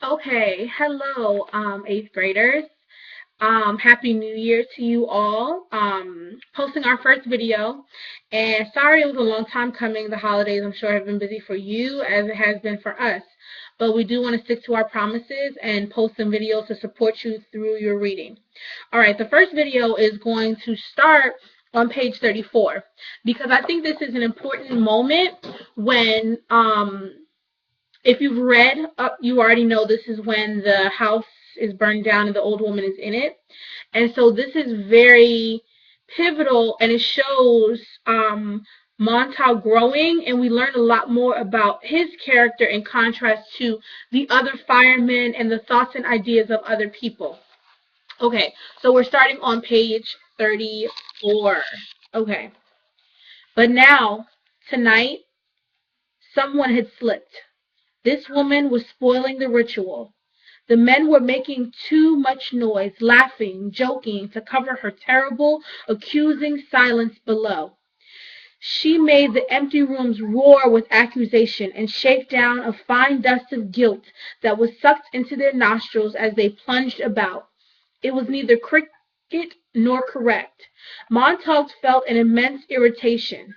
Okay, hello, eighth graders. Happy New Year to you all. Posting our first video, and sorry it was a long time coming. The holidays, I'm sure, have been busy for you as it has been for us. But we do want to stick to our promises and post some videos to support you through your reading. All right, the first video is going to start on page 34 because I think this is an important moment when if you've read up, you already know this is when the house is burned down and the old woman is in it. And so this is very pivotal, and it shows Montauk growing, and we learn a lot more about his character in contrast to the other firemen and the thoughts and ideas of other people. Okay, so we're starting on page 34. Okay, but now, tonight, someone had slipped. This woman was spoiling the ritual. The men were making too much noise, laughing, joking, to cover her terrible, accusing silence below. She made the empty rooms roar with accusation and shake down a fine dust of guilt that was sucked into their nostrils as they plunged about. It was neither cricket nor correct. Montauk felt an immense irritation.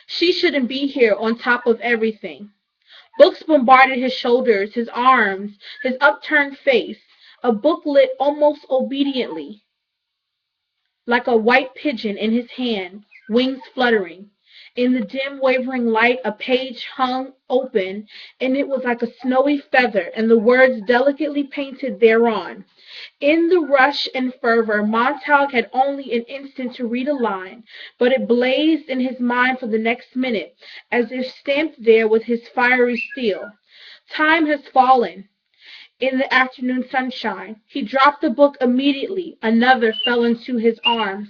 She shouldn't be here on top of everything. Books bombarded his shoulders, his arms, his upturned face. A book lit almost obediently, like a white pigeon in his hand, wings fluttering. In the dim, wavering light, a page hung open, and it was like a snowy feather, and the words delicately painted thereon. In the rush and fervor, Montauk had only an instant to read a line, but it blazed in his mind for the next minute, as if stamped there with his fiery steel. Time has fallen. In the afternoon sunshine, he dropped the book immediately. Another fell into his arms.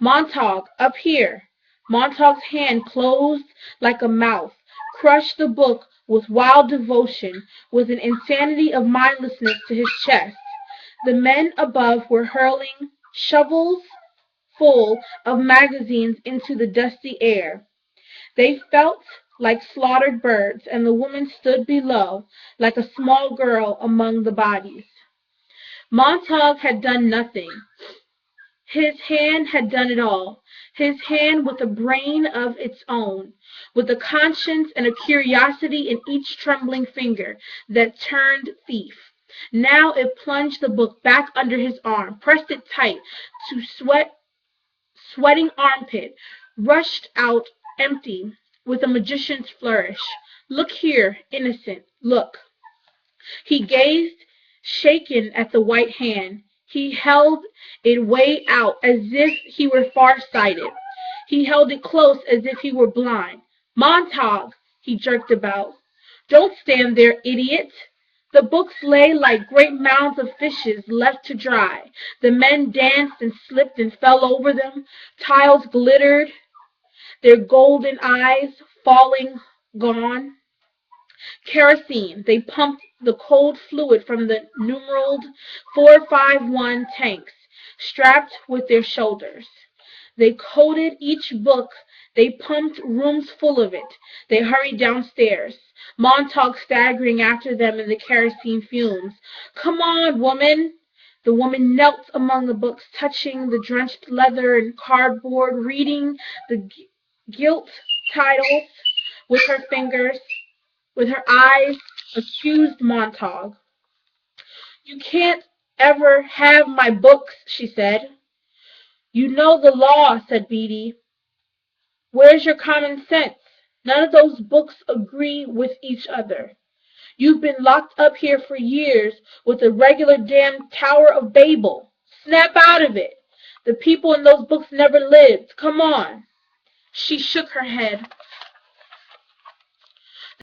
Montauk, up here. Montauk's hand closed like a mouth, crushed the book with wild devotion, with an insanity of mindlessness to his chest. The men above were hurling shovels full of magazines into the dusty air. They felt like slaughtered birds, and the woman stood below like a small girl among the bodies. Montauk had done nothing. His hand had done it all. His hand with a brain of its own, with a conscience and a curiosity in each trembling finger that turned thief. Now it plunged the book back under his arm, pressed it tight to sweating armpit, rushed out empty with a magician's flourish. Look here, innocent, look. He gazed, shaken, at the white hand. He held it way out as if he were far-sighted. He held it close as if he were blind. Montauk, he jerked about. Don't stand there, idiot. The books lay like great mounds of fishes left to dry. The men danced and slipped and fell over them. Tiles glittered, their golden eyes falling gone. Kerosene. They pumped the cold fluid from the numeraled 451 tanks strapped with their shoulders. They coated each book. They pumped rooms full of it. They hurried downstairs, Montauk staggering after them in the kerosene fumes. Come on, woman! The woman knelt among the books, touching the drenched leather and cardboard, reading the gilt titles with her fingers. With her eyes accused Montauk. You can't ever have my books, she said. You know the law, said Beatty. Where's your common sense? None of those books agree with each other. You've been locked up here for years with a regular damn Tower of Babel. Snap out of it. The people in those books never lived. Come on. She shook her head.